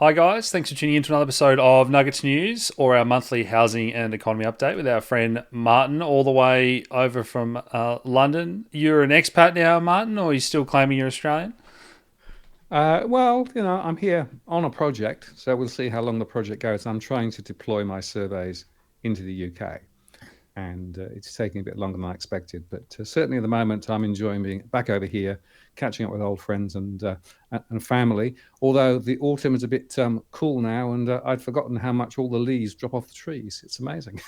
Hi guys, thanks for tuning in to another episode of Nuggets News, or our monthly housing and economy update with our friend Martin, all the way over from London. You're an expat now, Martin, or are you still claiming you're Australian? I'm here on a project, so we'll see how long the project goes. I'm trying to deploy my surveys into the UK, and it's taking a bit longer than I expected. But certainly at the moment, I'm enjoying being back over here, catching up with old friends and family. Although the autumn is a bit cool now, and I'd forgotten how much all the leaves drop off the trees. It's amazing.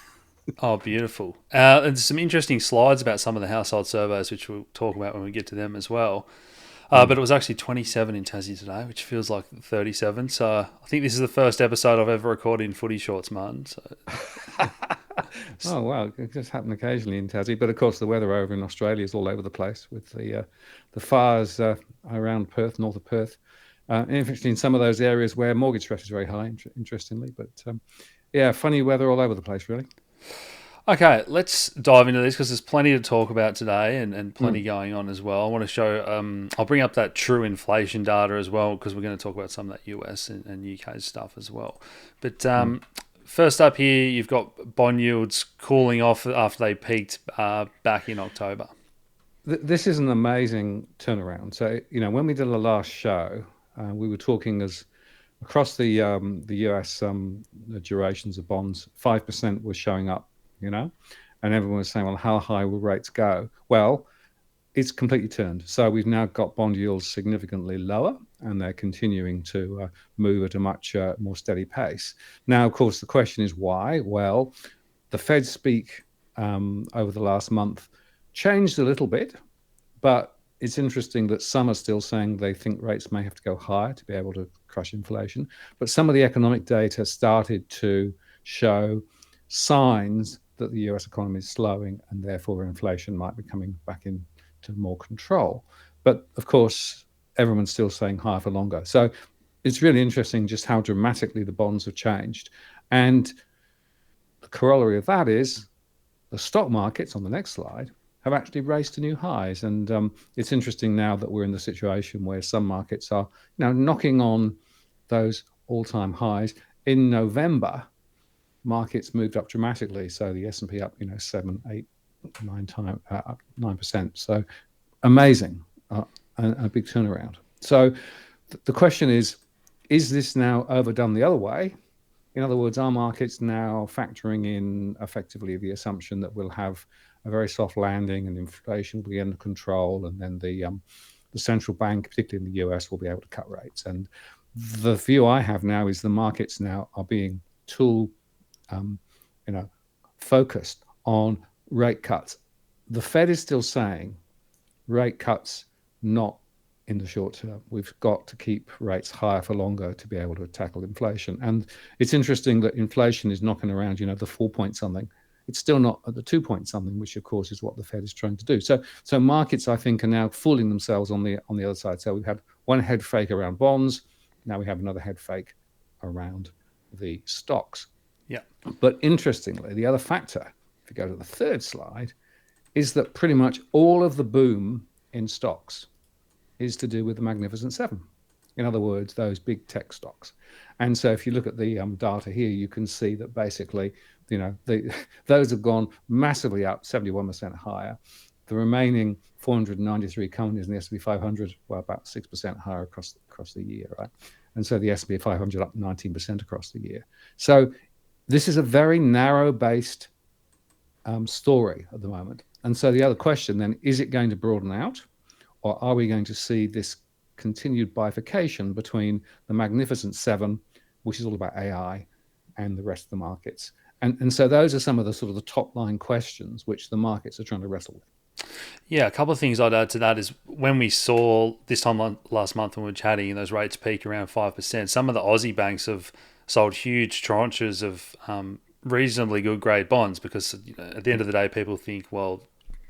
Oh, beautiful. And some interesting slides about some of the household surveys, which we'll talk about when we get to them as well. But it Mm. was actually 27 in Tassie today, which feels like 37. So I think this is the first episode I've ever recorded in footy shorts, Martin. So Oh wow, it just happen occasionally in Tassie, but of course the weather over in Australia is all over the place with the fires around Perth, north of Perth. Interestingly, in some of those areas where mortgage stress is very high, interestingly, but yeah, funny weather all over the place, really. okay, let's dive into this because there's plenty to talk about today and plenty Mm, going on as well. I want to show, I'll bring up that true inflation data as well because we're going to talk about some of that US and UK stuff as well. But mm. first up here, you've got bond yields cooling off after they peaked back in October. This is an amazing turnaround. So, when we did the last show, we were talking as across the US, the durations of bonds, 5% was showing up, you know, and everyone was saying, well, how high will rates go? Well, it's completely turned. So we've now got bond yields significantly lower, and they're continuing to move at a much more steady pace. Now, of course, the question is why? Well, the Fed speak over the last month changed a little bit, but it's interesting that some are still saying they think rates may have to go higher to be able to crush inflation. But some of the economic data started to show signs that the US economy is slowing and therefore inflation might be coming back into more control. But of course, everyone's still saying higher for longer. So it's really interesting just how dramatically the bonds have changed. And the corollary of that is the stock markets on the next slide have actually raced to new highs. And it's interesting now that we're in the situation where some markets are knocking on those all-time highs. In November, markets moved up dramatically. So the S&P up, 7, 8, 9 So amazing, a big turnaround. So the question is this now overdone the other way? In other words, our market's now factoring in effectively the assumption that we'll have a very soft landing and inflation will be under control, and then the central bank, particularly in the US, will be able to cut rates. And the view I have now is the markets now are being tool, um, you know, focused on rate cuts. The Fed is still saying rate cuts not in the short term. We've got to keep rates higher for longer to be able to tackle inflation. And it's interesting that inflation is knocking around, the 4 point something. It's still not at the 2 point something, which of course is what the Fed is trying to do. So markets, I think, are now fooling themselves on the other side. So we've had one head fake around bonds. Now we have another head fake around the stocks. Yeah. But interestingly, the other factor, if you go to the third slide, is that pretty much all of the boom in stocks is to do with the Magnificent Seven. In other words, those big tech stocks. And so if you look at the data here, you can see that basically, those have gone massively up, 71% higher. The remaining 493 companies in the S&P 500 were about 6% higher across the year, right? And so the S&P 500 up 19% across the year. So this is a very narrow-based story at the moment. And so the other question then, is it going to broaden out? Or are we going to see this continued bifurcation between the Magnificent Seven, which is all about AI, and the rest of the markets? And so those are some of the sort of the top line questions which the markets are trying to wrestle with. Yeah, a couple of things I'd add to that is when we saw this time last month when we were chatting and those rates peak around 5%, some of the Aussie banks have sold huge tranches of reasonably good grade bonds because at the end of the day, people think, well,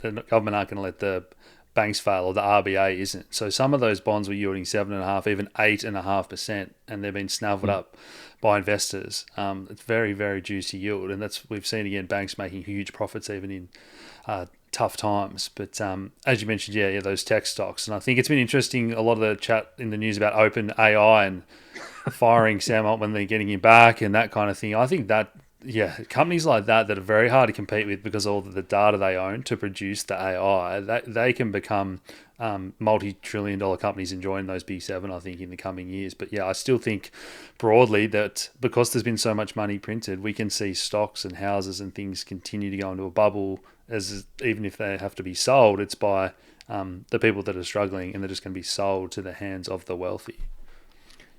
the government aren't going to let the banks fail or the RBA isn't. So some of those bonds were yielding 7.5, even 8.5%, and they've been snaffled Mm, up by investors. It's very, very juicy yield, and that's we've seen again banks making huge profits even in tough times. But as you mentioned, yeah, those tech stocks, and I think it's been interesting. A lot of the chat in the news about open AI and firing Sam Altman, then getting him back, and that kind of thing. I think that, yeah, companies like that are very hard to compete with because of all the data they own to produce the AI, that they can become multi-trillion-dollar companies enjoying those big seven, I think, in the coming years. But yeah, I still think broadly that because there's been so much money printed, we can see stocks and houses and things continue to go into a bubble. As even if they have to be sold, it's by the people that are struggling, and they're just going to be sold to the hands of the wealthy.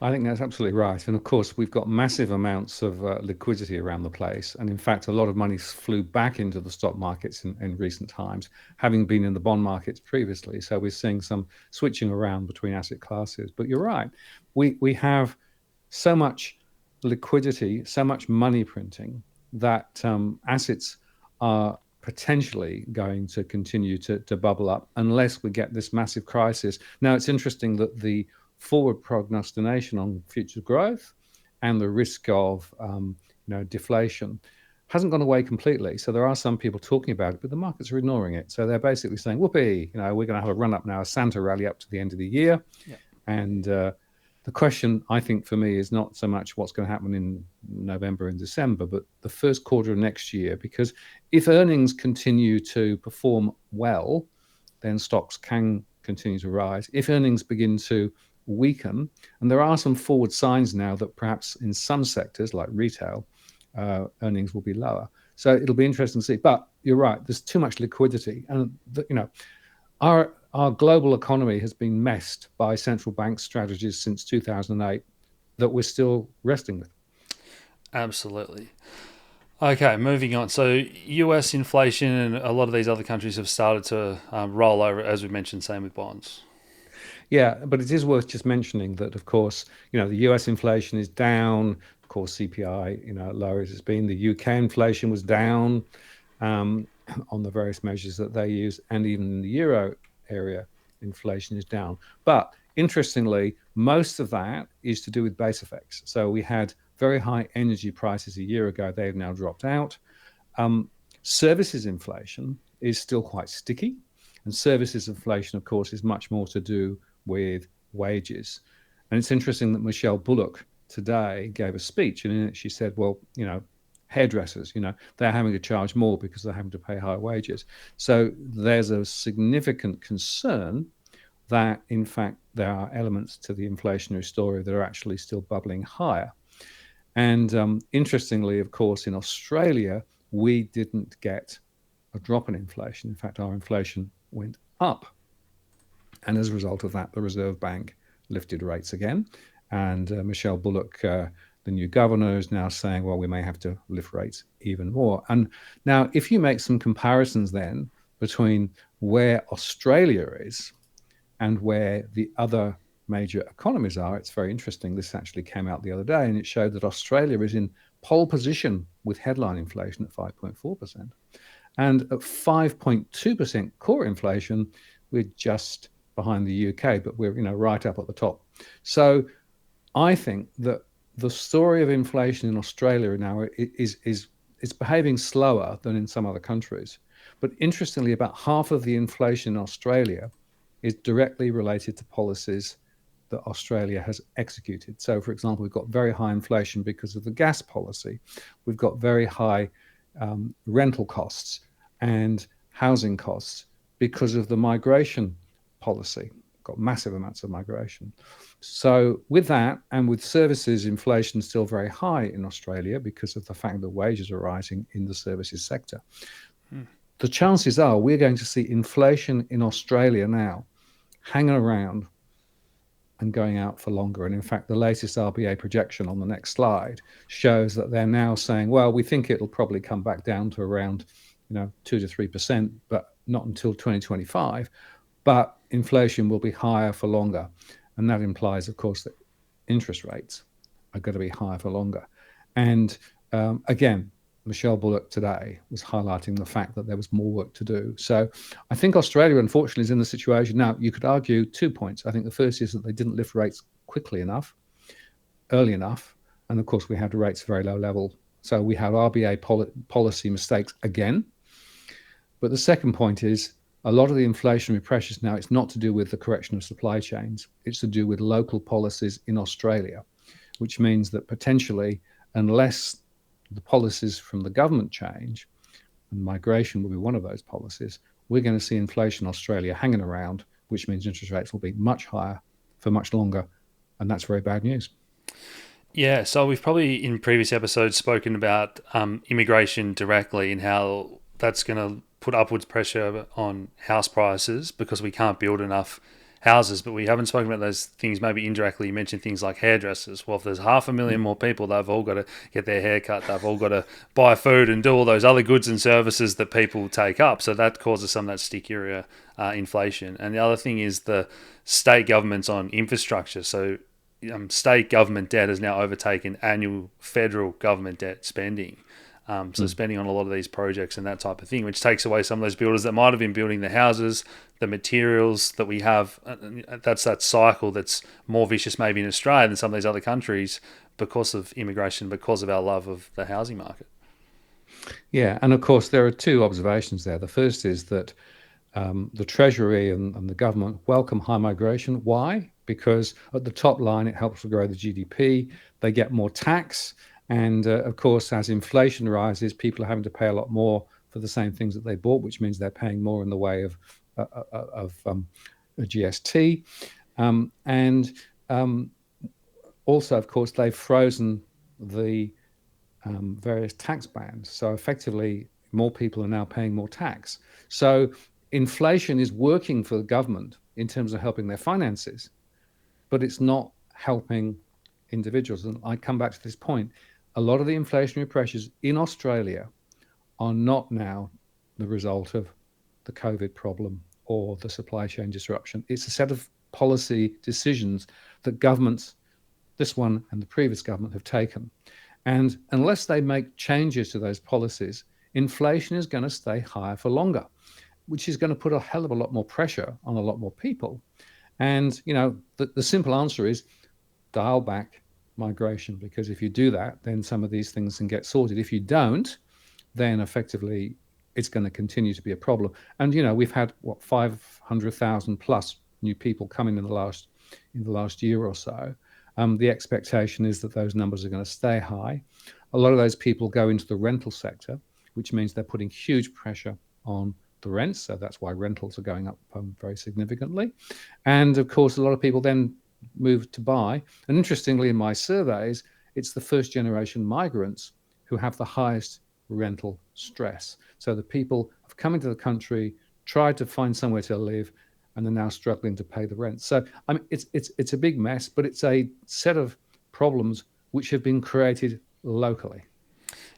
I think that's absolutely right. And of course, we've got massive amounts of liquidity around the place. And in fact, a lot of money flew back into the stock markets in recent times, having been in the bond markets previously. So we're seeing some switching around between asset classes. But you're right. We have so much liquidity, so much money printing that assets are potentially going to continue to bubble up unless we get this massive crisis. Now, it's interesting that the forward prognostication on future growth and the risk of deflation hasn't gone away completely. So there are some people talking about it, but the markets are ignoring it. So they're basically saying, whoopee, we're going to have a run up now, a Santa rally up to the end of the year. Yeah. And the question, I think, for me is not so much what's going to happen in November and December, but the first quarter of next year. Because if earnings continue to perform well, then stocks can continue to rise. If earnings begin to weaken, and there are some forward signs now that perhaps in some sectors like retail, earnings will be lower. So it'll be interesting to see. But you're right, there's too much liquidity, and our global economy has been messed by central bank strategies since 2008 that we're still wrestling with. Absolutely. Okay, moving on. So, US inflation and a lot of these other countries have started to roll over, as we mentioned, same with bonds. Yeah, but it is worth just mentioning that, of course, the US inflation is down. Of course, CPI, lower as it's been. The UK inflation was down um, on the various measures that they use, and even in the euro area, inflation is down. But interestingly, most of that is to do with base effects. So we had very high energy prices a year ago. They've now dropped out. Um, Services inflation is still quite sticky. And services inflation, of course, is much more to do with wages. And it's interesting that Michelle Bullock today gave a speech, and in it she said, well, hairdressers, they're having to charge more because they're having to pay higher wages. So there's a significant concern that, in fact, there are elements to the inflationary story that are actually still bubbling higher. And interestingly, of course, in Australia, we didn't get a drop in inflation. In fact, our inflation went up. And as a result of that, the Reserve Bank lifted rates again. And Michelle Bullock, the new governor, is now saying, well, we may have to lift rates even more. And now, if you make some comparisons then between where Australia is and where the other major economies are, it's very interesting. This actually came out the other day, and it showed that Australia is in pole position with headline inflation at 5.4%. And at 5.2% core inflation, we're just behind the UK, but we're right up at the top. So I think that the story of inflation in Australia now is behaving slower than in some other countries. But interestingly, about half of the inflation in Australia is directly related to policies that Australia has executed. So, for example, we've got very high inflation because of the gas policy. We've got very high rental costs and housing costs because of the migration policy. We've got massive amounts of migration. So with that, and with services inflation still very high in Australia because of the fact that wages are rising in the services sector, the chances are we're going to see inflation in Australia now hanging around and going out for longer. And in fact, the latest RBA projection on the next slide shows that they're now saying, well, we think it'll probably come back down to around 2 to 3%, but not until 2025. But inflation will be higher for longer. And that implies, of course, that interest rates are going to be higher for longer. And again, Michelle Bullock today was highlighting the fact that there was more work to do. So I think Australia, unfortunately, is in the situation. Now, you could argue 2 points. I think the first is that they didn't lift rates quickly enough, early enough. And of course, we had rates very low level. So we have RBA policy mistakes again. But the second point is a lot of the inflationary pressures now, it's not to do with the correction of supply chains. It's to do with local policies in Australia, which means that potentially, unless the policies from the government change, and migration will be one of those policies, we're going to see inflation in Australia hanging around, which means interest rates will be much higher for much longer. And that's very bad news. Yeah, so we've probably in previous episodes spoken about immigration directly and how that's going to put upwards pressure on house prices because we can't build enough houses. But we haven't spoken about those things maybe indirectly. You mentioned things like hairdressers. Well, if there's 500,000 more people, they've all got to get their hair cut. They've all got to buy food and do all those other goods and services that people take up. So that causes some of that stickier inflation. And the other thing is the state governments on infrastructure. So state government debt has now overtaken annual federal government debt spending. So spending on a lot of these projects and that type of thing, which takes away some of those builders that might have been building the houses, the materials that we have. That's that cycle that's more vicious maybe in Australia than some of these other countries because of immigration, because of our love of the housing market. Yeah, and of course, there are two observations there. The first is that the Treasury and the government welcome high migration. Why? Because at the top line, it helps to grow the GDP. They get more tax. And of course, as inflation rises, people are having to pay a lot more for the same things that they bought, which means they're paying more in the way of GST. And also, of course, they've frozen the various tax bands. So effectively, more people are now paying more tax. So inflation is working for the government in terms of helping their finances, but it's not helping individuals. And I come back to this point. A lot of the inflationary pressures in Australia are not now the result of the COVID problem or the supply chain disruption. It's a set of policy decisions that governments, this one and the previous government, have taken. And unless they make changes to those policies, inflation is going to stay higher for longer, which is going to put a hell of a lot more pressure on a lot more people. And, the simple answer is dial back migration, because if you do that, then some of these things can get sorted. If you don't, then effectively it's going to continue to be a problem. And, we've had 500,000 plus new people coming in the last year or so. The expectation is that those numbers are going to stay high. A lot of those people go into the rental sector, which means they're putting huge pressure on the rents. So that's why rentals are going up very significantly. And of course, a lot of people then move to buy. And interestingly, in my surveys, it's the first generation migrants who have the highest rental stress. So the people have come into the country, tried to find somewhere to live, and they're now struggling to pay the rent. So I mean, it's a big mess, but it's a set of problems which have been created locally.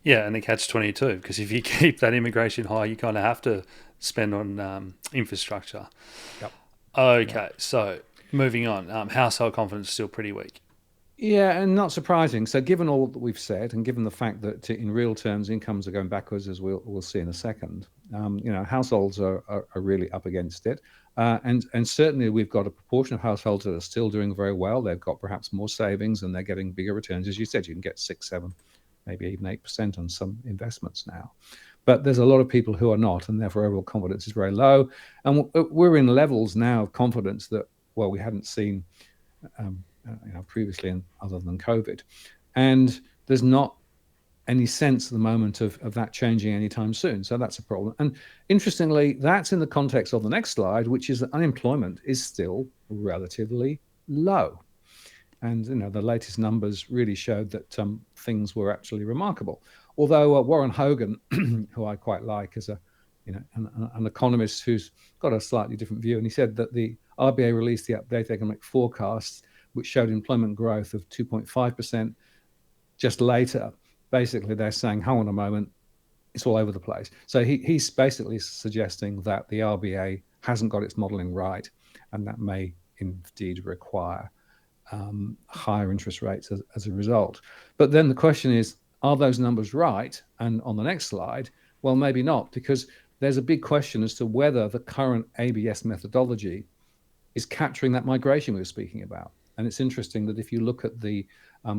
Yeah, and the catch 22, because if you keep that immigration high, you kind of have to spend on infrastructure. Yep. Okay, Yep. so moving on. Household confidence is still pretty weak. Yeah, and not surprising. So, given all that we've said, and given the fact that in real terms incomes are going backwards, as we'll see in a second, households are really up against it, and certainly we've got a proportion of households that are still doing very well. They've got perhaps more savings, and they're getting bigger returns. As you said, you can get 6, 7, maybe even 8% on some investments now. But there's a lot of people who are not, and therefore overall confidence is very low. And we're in levels now of confidence that, well, we hadn't seen previously, and other than COVID. And there's not any sense at the moment of that changing anytime soon. So that's a problem. And interestingly, that's in the context of the next slide, which is that unemployment is still relatively low. And the latest numbers really showed that things were actually remarkable. Although Warren Hogan, who I quite like as an economist who's got a slightly different view, and he said that the RBA released the updated economic forecasts, which showed employment growth of 2.5%. Just later, basically, they're saying, hang on a moment, it's all over the place. So he's basically suggesting that the RBA hasn't got its modeling right, and that may indeed require higher interest rates as a result. But then the question is, are those numbers right? And on the next slide, well, maybe not, because there's a big question as to whether the current ABS methodology is capturing that migration we were speaking about. And it's interesting that if you look at the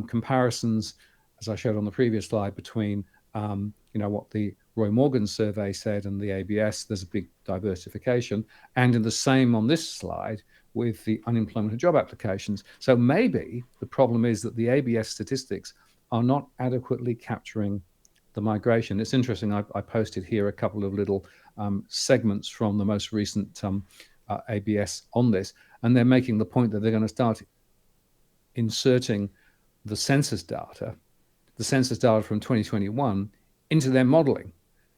comparisons, as I showed on the previous slide, between what the Roy Morgan survey said and the ABS, there's a big diversification. And in the same on this slide, with the unemployment and job applications. So maybe the problem is that the ABS statistics are not adequately capturing the migration. It's interesting. I posted here a couple of little segments from the most recent ABS on this, and they're making the point that they're going to start inserting the census data, from 2021 into their modeling.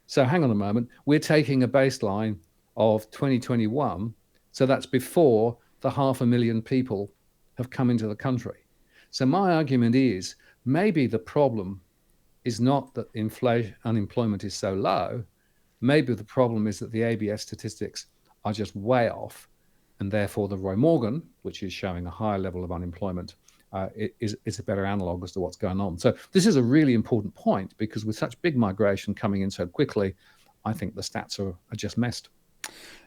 So hang on a moment, we're taking a baseline of 2021, so that's before the 500,000 people have come into the country. So my argument is maybe the problem is not that unemployment is so low. Maybe the problem is that the ABS statistics are just way off, and therefore the Roy Morgan, which is showing a higher level of unemployment, is a better analog as to what's going on. So this is a really important point, because with such big migration coming in so quickly, I think the stats are just messed.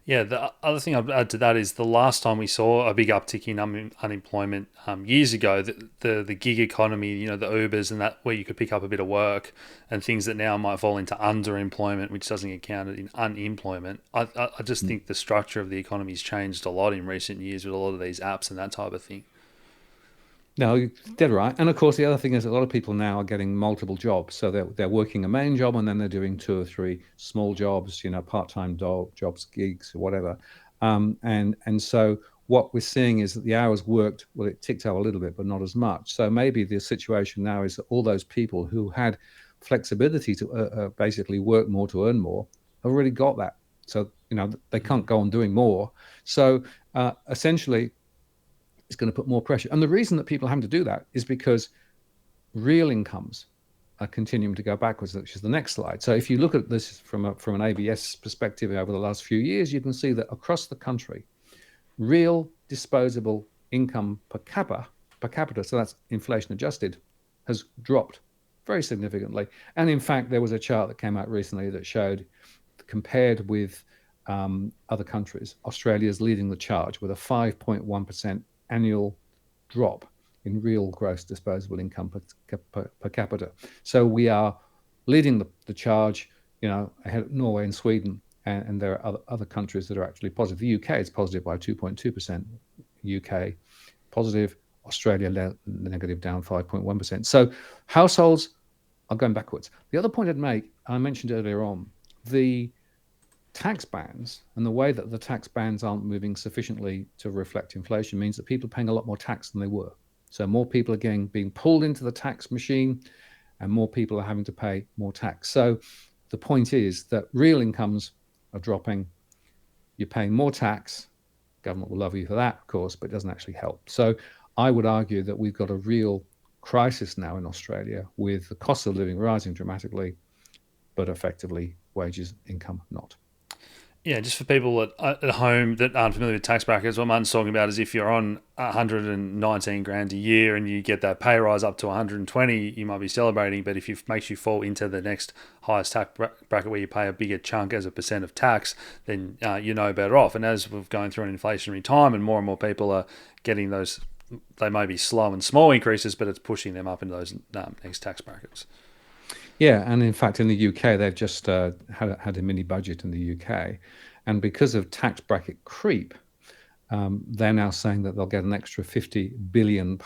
Yeah, the other thing I'd add to that is the last time we saw a big uptick in unemployment years ago, the gig economy, the Ubers and that, where you could pick up a bit of work, and things that now might fall into underemployment, which doesn't get counted in unemployment. I just think the structure of the economy's changed a lot in recent years with a lot of these apps and that type of thing. No, you're dead right. And of course, the other thing is a lot of people now are getting multiple jobs. So they're working a main job, and then they're doing two or three small jobs, part-time jobs, gigs, or whatever. And so what we're seeing is that the hours worked, well, it ticked up a little bit, but not as much. So maybe the situation now is that all those people who had flexibility to basically work more to earn more have already got that. So, they can't go on doing more. So essentially, it's going to put more pressure. And the reason that people are having to do that is because real incomes are continuing to go backwards, which is the next slide. So if you look at this from an ABS perspective over the last few years, you can see that across the country, real disposable income per capita, so that's inflation adjusted, has dropped very significantly. And in fact, there was a chart that came out recently that showed, compared with other countries, Australia is leading the charge with a 5.1% annual drop in real gross disposable income per capita. So we are leading the charge, ahead of Norway and Sweden, and there are other countries that are actually positive. The UK is positive by 2.2%, UK positive, Australia negative, down 5.1%. So households are going backwards. The other point I'd make, I mentioned earlier on, the tax bands and the way that the tax bands aren't moving sufficiently to reflect inflation means that people are paying a lot more tax than they were. So more people are being pulled into the tax machine, and more people are having to pay more tax. So the point is that real incomes are dropping. You're paying more tax. Government will love you for that, of course, but it doesn't actually help. So I would argue that we've got a real crisis now in Australia, with the cost of living rising dramatically, but effectively wages, income not. Yeah, just for people at home that aren't familiar with tax brackets, what Martin's talking about is if you're on 119 grand a year and you get that pay rise up to 120, you might be celebrating. But if it makes you fall into the next highest tax bracket where you pay a bigger chunk as a percent of tax, then you're no better off. And as we're going through an inflationary time and more people are getting those, they may be slow and small increases, but it's pushing them up into those next tax brackets. Yeah, and in fact, in the UK, they've just had a mini budget in the UK, and because of tax bracket creep, they're now saying that they'll get an extra £50 billion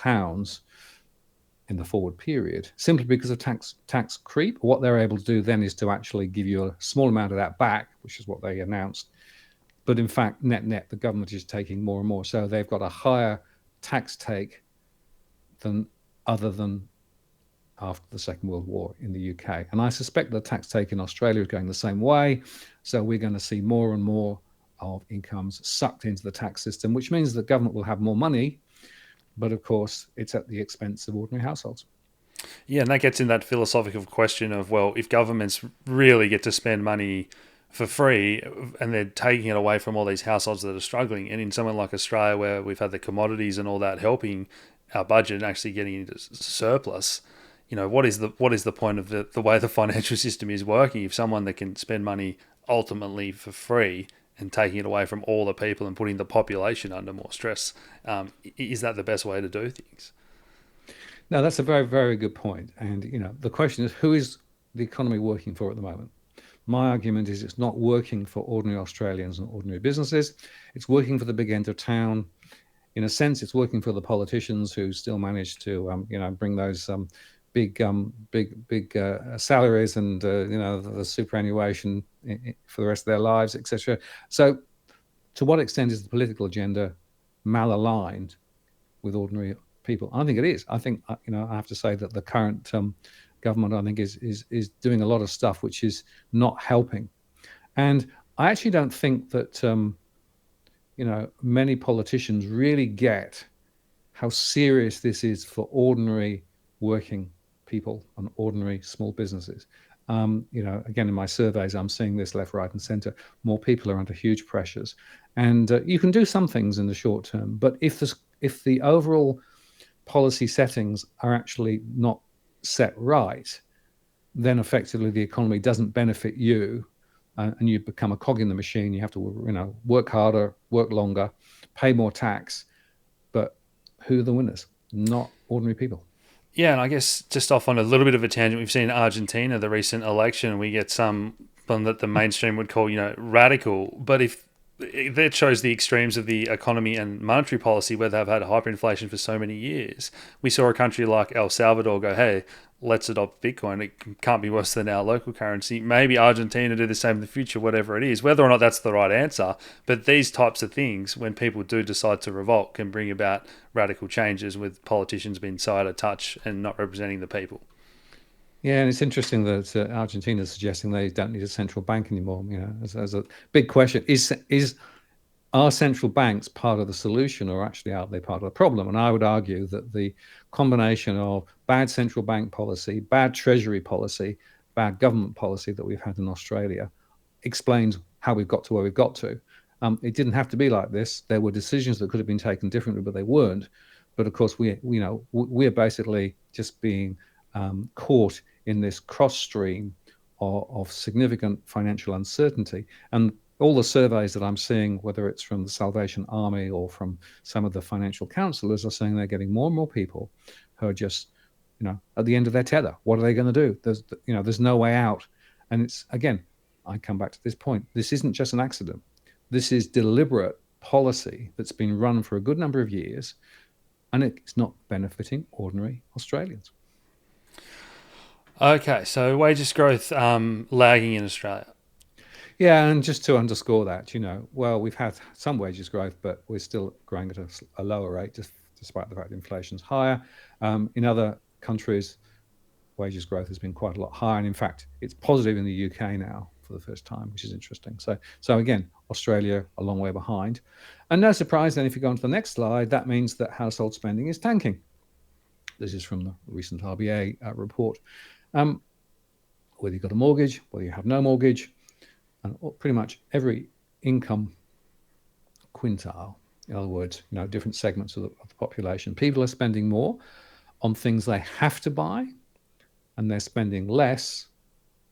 in the forward period, simply because of tax creep. What they're able to do then is to actually give you a small amount of that back, which is what they announced. But in fact, net, the government is taking more and more. So they've got a higher tax take than after the Second World War in the UK. And I suspect the tax take in Australia is going the same way. So we're going to see more and more of incomes sucked into the tax system, which means the government will have more money. But of course, it's at the expense of ordinary households. Yeah, and that gets in that philosophical question of, well, if governments really get to spend money for free and they're taking it away from all these households that are struggling, and in somewhere like Australia where we've had the commodities and all that helping our budget and actually getting into surplus, what is the point of the way the financial system is working if someone that can spend money ultimately for free and taking it away from all the people and putting the population under more stress, is that the best way to do things? Now, that's a very, very good point. And, the question is, who is the economy working for at the moment? My argument is it's not working for ordinary Australians and ordinary businesses. It's working for the big end of town. in a sense, it's working for the politicians who still manage to, bring those big salaries and the superannuation for the rest of their lives, etc. So, to what extent is the political agenda malaligned with ordinary people? I think it is. I think I have to say that the current government, I think, is doing a lot of stuff which is not helping. And I actually don't think that many politicians really get how serious this is for ordinary working people and ordinary small businesses. Again, in my surveys, I'm seeing this left, right, and centre. More people are under huge pressures, and you can do some things in the short term, but if the overall policy settings are actually not set right, then effectively the economy doesn't benefit you, and you become a cog in the machine. You have to, work harder, work longer, pay more tax, but who are the winners? Not ordinary people. Yeah, and I guess just off on a little bit of a tangent, we've seen in Argentina, the recent election, we get some that the mainstream would call, radical. But if that shows the extremes of the economy and monetary policy where they've had hyperinflation for so many years. We saw a country like El Salvador go, hey, let's adopt Bitcoin. It can't be worse than our local currency. Maybe Argentina do the same in the future, whatever it is, whether or not that's the right answer. But these types of things, when people do decide to revolt, can bring about radical changes with politicians being so out of touch and not representing the people. Yeah, and it's interesting that Argentina is suggesting they don't need a central bank anymore. As a big question: is are central banks part of the solution, or actually are they part of the problem? And I would argue that the combination of bad central bank policy, bad treasury policy, bad government policy that we've had in Australia explains how we've got to where we've got to. It didn't have to be like this. There were decisions that could have been taken differently, but they weren't. But of course, we're basically just being caught in this cross stream of significant financial uncertainty. And all the surveys that I'm seeing, whether it's from the Salvation Army or from some of the financial counselors, are saying they're getting more and more people who are just, at the end of their tether. What are they going to do? There's no way out. And it's, again, I come back to this point. This isn't just an accident. This is deliberate policy that's been run for a good number of years, and it's not benefiting ordinary Australians. Okay, so wages growth lagging in Australia. Yeah, and just to underscore that, well, we've had some wages growth, but we're still growing at a lower rate, despite the fact that inflation's higher. In other countries, wages growth has been quite a lot higher, and in fact, it's positive in the UK now for the first time, which is interesting. So again, Australia a long way behind, and no surprise then if you go on to the next slide, that means that household spending is tanking. This is from the recent RBA report. Whether you've got a mortgage, whether you have no mortgage, and pretty much every income quintile, in other words, different segments of the population, people are spending more on things they have to buy, and they're spending less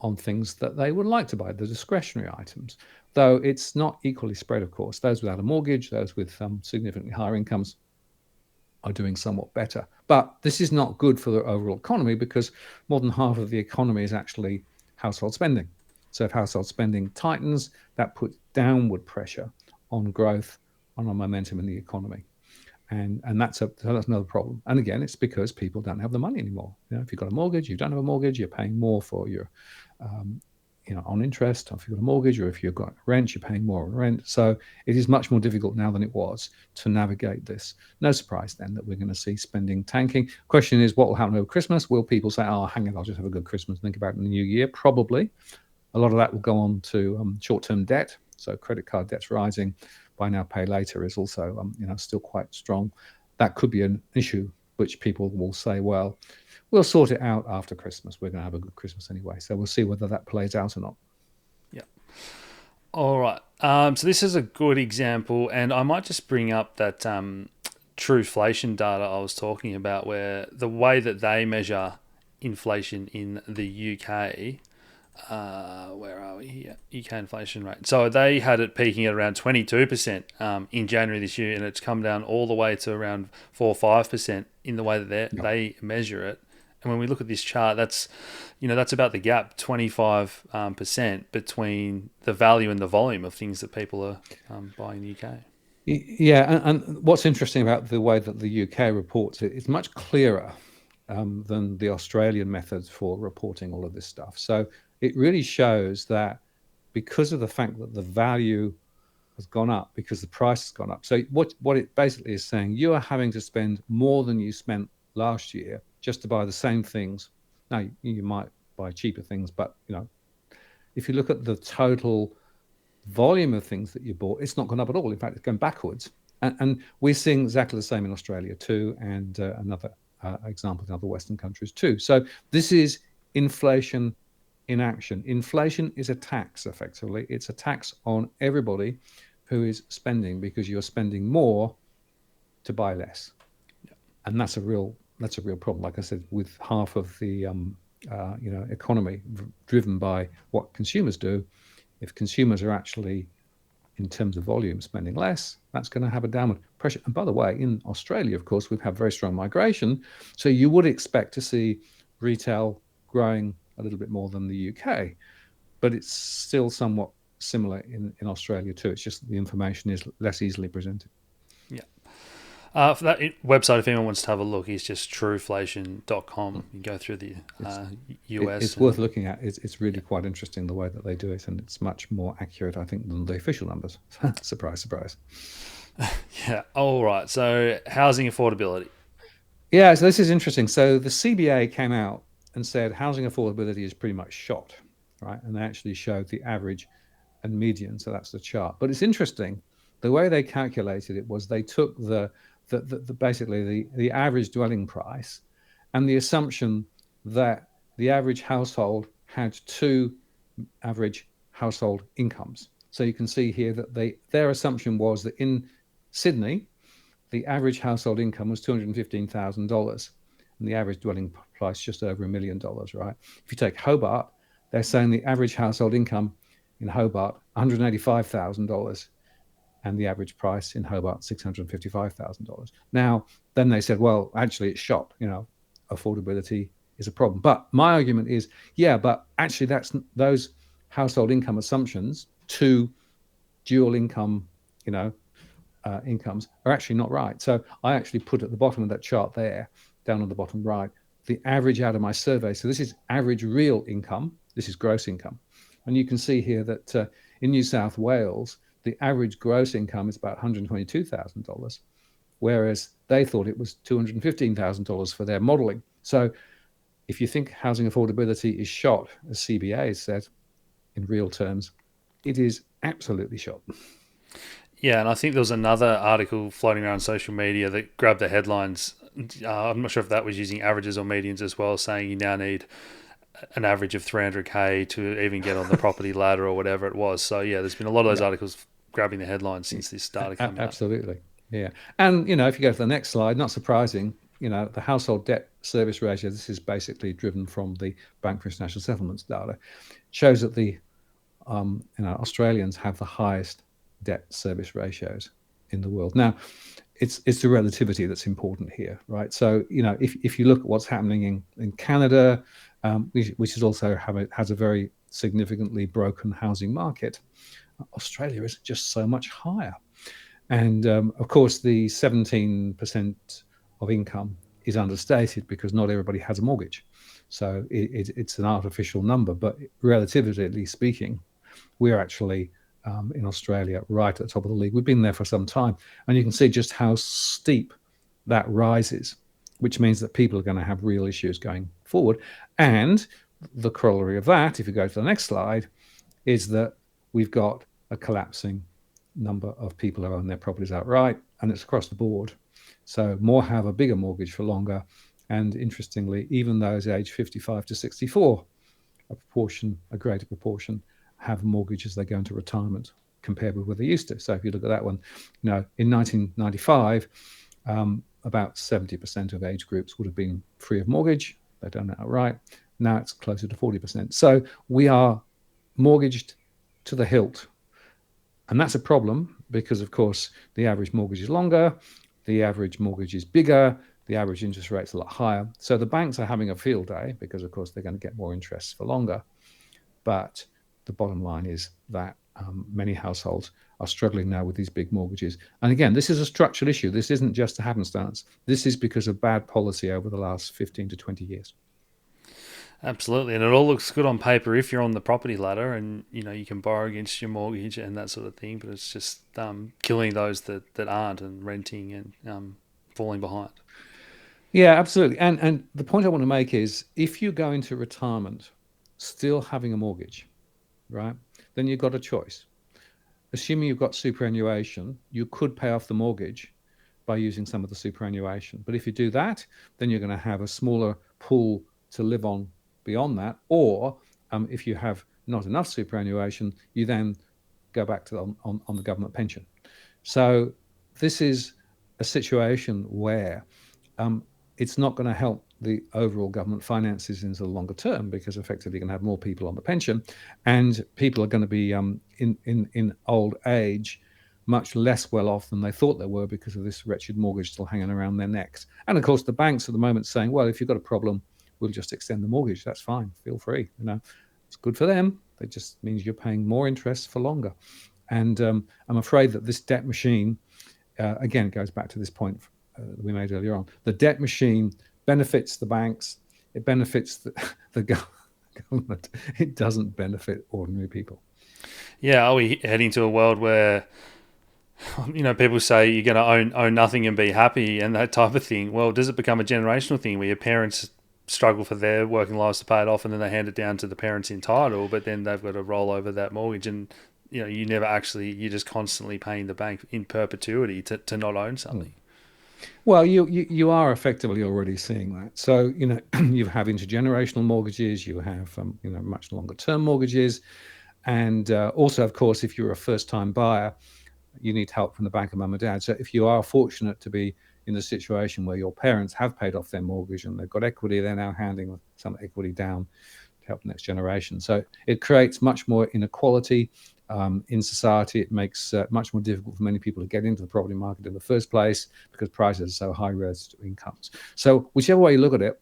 on things that they would like to buy, the discretionary items. Though it's not equally spread, of course. Those without a mortgage, those with significantly higher incomes are doing somewhat better. But this is not good for the overall economy, because more than half of the economy is actually household spending. So if household spending tightens, that puts downward pressure on growth, on our momentum in the economy. And that's another problem. And again, it's because people don't have the money anymore. If you've got a mortgage, you don't have a mortgage, you're paying more for your, on interest. If you've got a mortgage, or if you've got rent, you're paying more on rent. So it is much more difficult now than it was to navigate this. No surprise then that we're going to see spending tanking. Question is, what will happen over Christmas? Will people say, oh, hang on, I'll just have a good Christmas, think about it in the new year? Probably. A lot of that will go on to short-term debt. So credit card debt's rising. Buy now, pay later is also, still quite strong. That could be an issue, which people will say, well, we'll sort it out after Christmas. We're going to have a good Christmas anyway. So we'll see whether that plays out or not. Yeah. All right. So this is a good example, and I might just bring up that Trueflation data I was talking about, where the way that they measure inflation in the UK. Where are we here? UK inflation rate. So they had it peaking at around 22% in January this year, and it's come down all the way to around 4 or 5% in the way that they measure it. And when we look at this chart, that's about the gap, 25% between the value and the volume of things that people are buying in the UK. Yeah, and what's interesting about the way that the UK reports it, it's much clearer than the Australian methods for reporting all of this stuff. So it really shows that because of the fact that the value has gone up because the price has gone up. So what it basically is saying, you are having to spend more than you spent last year just to buy the same things. Now you might buy cheaper things, but if you look at the total volume of things that you bought, it's not gone up at all. In fact, it's going backwards. And we're seeing exactly the same in Australia too, and another example in other Western countries too. So this is inflation in action. Inflation is a tax, effectively. It's a tax on everybody who is spending because you're spending more to buy less, and that's a real problem. Like I said, with half of the economy driven by what consumers do, if consumers are actually in terms of volume spending less, that's going to have a downward pressure. And by the way, in Australia, of course, we've had very strong migration. So you would expect to see retail growing a little bit more than the UK, but it's still somewhat similar in Australia too. It's just the information is less easily presented. Yeah. For that website, if anyone wants to have a look, it's just trueflation.com. You go through the It's US it's worth and looking at. It's yeah, really quite interesting the way that they do it, and it's much more accurate, I think, than the official numbers. Surprise, surprise. yeah. All right. So housing affordability. Yeah, so this is interesting. So the CBA came out and said housing affordability is pretty much shot, right? And they actually showed the average and median. So that's the chart. But it's interesting. The way they calculated it was they took basically the average dwelling price and the assumption that the average household had two average household incomes. So you can see here that their assumption was that in Sydney, the average household income was $215,000 and the average dwelling price just over $1 million, right? If you take Hobart, they're saying the average household income in Hobart, $185,000 and the average price in Hobart, $655,000. Now, then they said, well, actually it's shot, affordability is a problem. But my argument is, yeah, but actually that's those household income assumptions to dual income, you know, incomes are actually not right. So I actually put at the bottom of that chart there, down on the bottom right, the average out of my survey. So this is average real income. This is gross income. And you can see here that in New South Wales, the average gross income is about $122,000, whereas they thought it was $215,000 for their modeling. So if you think housing affordability is shot, as CBA has said, in real terms, it is absolutely shot. Yeah, and I think there was another article floating around social media that grabbed the headlines. I'm not sure if that was using averages or medians as well, saying you now need an average of 300k to even get on the property ladder or whatever it was. So yeah, there's been a lot of those Yeah. articles grabbing the headlines since this started coming out. Absolutely. Yeah. And, if you go to the next slide, not surprising, the household debt service ratio, this is basically driven from the Bank for International Settlements data, shows that the Australians have the highest debt service ratios in the world. Now, it's the relativity that's important here, right? So, if you look at what's happening in Canada, which is also has a very significantly broken housing market, Australia is just so much higher. And of course, the 17% of income is understated because not everybody has a mortgage. So it's an artificial number, but relatively speaking, we're actually in Australia right at the top of the league. We've been there for some time, and you can see just how steep that rises, which means that people are going to have real issues going forward. And the corollary of that, if you go to the next slide, is that we've got a collapsing number of people who own their properties outright, and it's across the board. So more have a bigger mortgage for longer. And interestingly, even those aged 55 to 64, a greater proportion, have mortgages they go into retirement compared with what they used to. So if you look at that one, in 1995, about 70% of age groups would have been free of mortgage. They don't know outright. Now it's closer to 40%. So we are mortgaged to the hilt. And that's a problem because, of course, the average mortgage is longer, the average mortgage is bigger, the average interest rate's a lot higher. So the banks are having a field day because, of course, they're going to get more interest for longer. But the bottom line is that many households are struggling now with these big mortgages. And again, this is a structural issue. This isn't just a happenstance. This is because of bad policy over the last 15 to 20 years. Absolutely, and it all looks good on paper if you're on the property ladder, and you can borrow against your mortgage and that sort of thing. But it's just killing those that aren't, and renting and falling behind. Yeah, absolutely. And the point I want to make is if you go into retirement still having a mortgage, right, then you've got a choice. Assuming you've got superannuation, you could pay off the mortgage by using some of the superannuation. But if you do that, then you're going to have a smaller pool to live on beyond that. Or if you have not enough superannuation, you then go back to on the government pension. So this is a situation where it's not going to help the overall government finances into the longer term because effectively you're going to have more people on the pension, and people are going to be in old age much less well off than they thought they were because of this wretched mortgage still hanging around their necks. And of course, the banks at the moment saying, "Well, if you've got a problem, we'll just extend the mortgage. That's fine. Feel free." It's good for them. It just means you're paying more interest for longer. And I'm afraid that this debt machine, again, it goes back to this point that we made earlier on. The debt machine benefits the banks. It benefits the government. It doesn't benefit ordinary people. Yeah, are we heading to a world where people say you're going to own nothing and be happy and that type of thing? Well, does it become a generational thing where your parents struggle for their working lives to pay it off, and then they hand it down to the parents in title, but then they've got to roll over that mortgage, and you're just constantly paying the bank in perpetuity to not own something. Well, you are effectively already seeing that. So you have intergenerational mortgages, you have much longer term mortgages, and also, of course, if you're a first time buyer, you need help from the bank of mum and dad. So if you are fortunate to be in the situation where your parents have paid off their mortgage and they've got equity, they're now handing some equity down to help the next generation. So it creates much more inequality in society. It makes much more difficult for many people to get into the property market in the first place because prices are so high relative to incomes. So whichever way you look at it,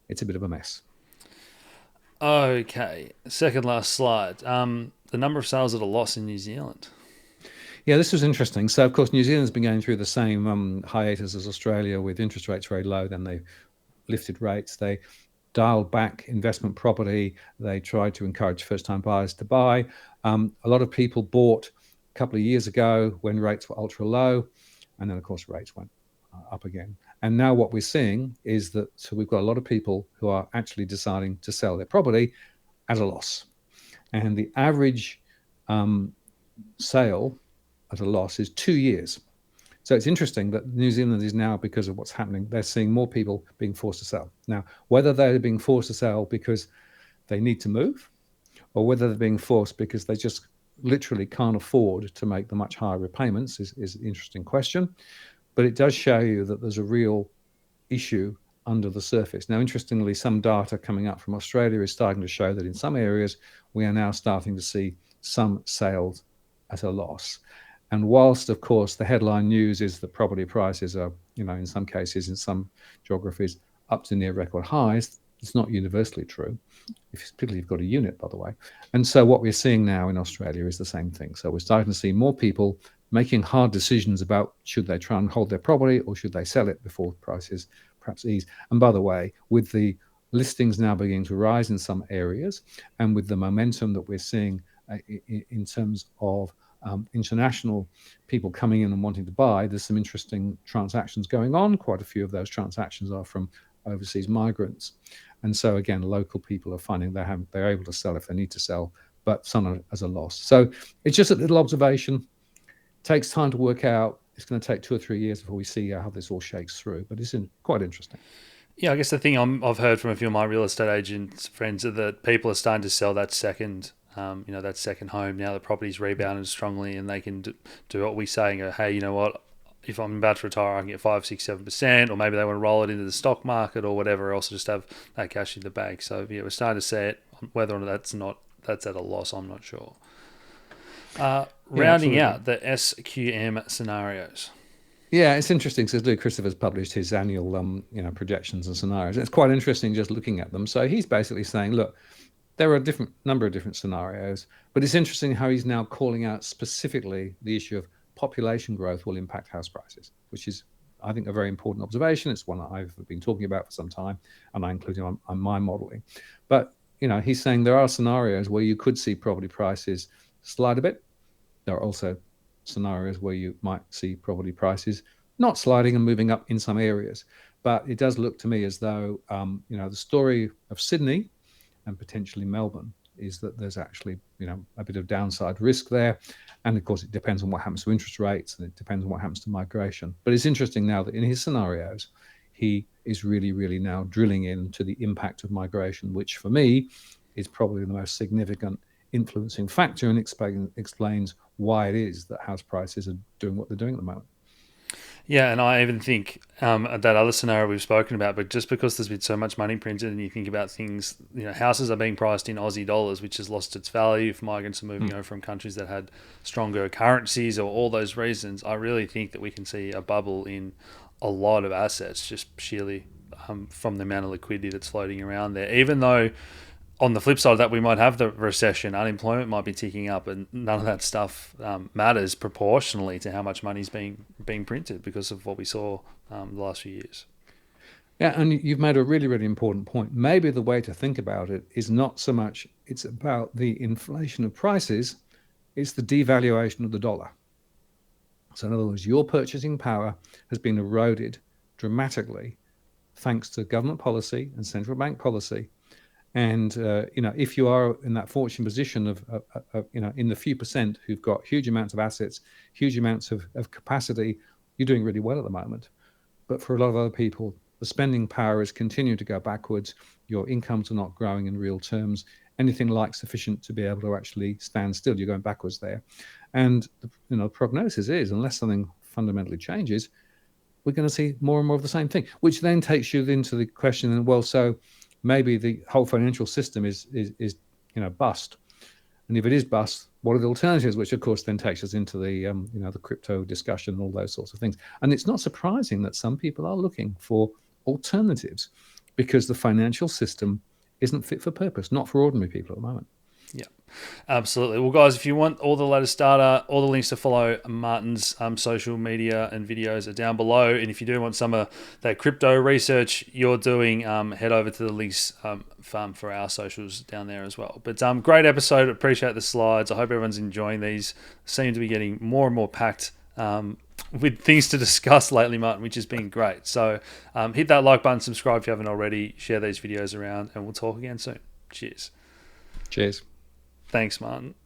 it's a bit of a mess. Okay, second last slide. The number of sales at a loss in New Zealand. Yeah, this was interesting. So, of course, New Zealand's been going through the same hiatus as Australia with interest rates very low. Then they lifted rates. They dialed back investment property. They tried to encourage first-time buyers to buy. A lot of people bought a couple of years ago when rates were ultra low. And then, of course, rates went up again. And now what we're seeing is that we've got a lot of people who are actually deciding to sell their property at a loss. And the average sale at a loss is 2 years. So it's interesting that New Zealand is now, because of what's happening, they're seeing more people being forced to sell. Now, whether they're being forced to sell because they need to move, or whether they're being forced because they just literally can't afford to make the much higher repayments is an interesting question. But it does show you that there's a real issue under the surface. Now, interestingly, some data coming up from Australia is starting to show that in some areas, we are now starting to see some sales at a loss. And whilst, of course, the headline news is that property prices are, in some cases, in some geographies, up to near record highs, it's not universally true, particularly if you've got a unit, by the way. And so what we're seeing now in Australia is the same thing. So we're starting to see more people making hard decisions about should they try and hold their property or should they sell it before prices perhaps ease. And by the way, with the listings now beginning to rise in some areas, and with the momentum that we're seeing in terms of international people coming in and wanting to buy, there's some interesting transactions going on. Quite a few of those transactions are from overseas migrants. And so again, local people are finding they're able to sell if they need to sell, but some as a loss. So it's just a little observation. Takes time to work out. It's going to take 2 or 3 years before we see how this all shakes through, but it's quite interesting. Yeah, I guess the thing I've heard from a few of my real estate agents friends are that people are starting to sell that second that second home now. The property's rebounded strongly, and they can do what we say and go, hey, you know what? If I'm about to retire, I can get 5, 6, 7%, or maybe they want to roll it into the stock market or whatever else, just have that cash in the bank. So yeah, we're starting to see it. Whether or not that's at a loss, I'm not sure. Rounding out the SQM scenarios. Yeah, it's interesting because Lou Christopher's published his annual projections and scenarios. And it's quite interesting just looking at them. So he's basically saying, look, There are a different number of different scenarios, but it's interesting how he's now calling out specifically the issue of population growth will impact house prices, which is, I think, a very important observation. It's one that I've been talking about for some time, and I include it on my modeling. But he's saying there are scenarios where you could see property prices slide a bit. There are also scenarios where you might see property prices not sliding and moving up in some areas. But it does look to me as though the story of Sydney and potentially Melbourne is that there's actually a bit of downside risk there, and of course it depends on what happens to interest rates and it depends on what happens to migration. But it's interesting now that in his scenarios he is really now drilling into the impact of migration, which for me is probably the most significant influencing factor and explains why it is that house prices are doing what they're doing at the moment. Yeah, and I even think that other scenario we've spoken about, but just because there's been so much money printed, and you think about things, houses are being priced in Aussie dollars, which has lost its value if migrants are moving over from countries that had stronger currencies or all those reasons. I really think that we can see a bubble in a lot of assets just sheerly from the amount of liquidity that's floating around there. Even though on the flip side of that, we might have the recession, unemployment might be ticking up, and none of that stuff matters proportionally to how much money is being printed because of what we saw the last few years. Yeah, and you've made a really important point. Maybe the way to think about it is not so much it's about the inflation of prices, it's the devaluation of the dollar. So in other words, your purchasing power has been eroded dramatically thanks to government policy and central bank policy. And if you are in that fortunate position of in the few percent who've got huge amounts of assets, huge amounts of capacity, you're doing really well at the moment. But for a lot of other people, the spending power is continuing to go backwards. Your incomes are not growing in real terms, anything like sufficient to be able to actually stand still. You're going backwards there. And the prognosis is, unless something fundamentally changes, we're going to see more and more of the same thing, which then takes you into the question, well, so maybe the whole financial system is bust. And if it is bust, what are the alternatives? Which of course then takes us into the the crypto discussion and all those sorts of things. And it's not surprising that some people are looking for alternatives because the financial system isn't fit for purpose, not for ordinary people at the moment. Yeah, absolutely. Well, guys, if you want all the latest data, all the links to follow Martin's social media and videos are down below. And if you do want some of that crypto research you're doing, head over to the links for our socials down there as well. But great episode. Appreciate the slides. I hope everyone's enjoying these. Seem to be getting more and more packed with things to discuss lately, Martin, which has been great. So hit that like button, subscribe if you haven't already, share these videos around, and we'll talk again soon. Cheers. Cheers. Thanks, Martin.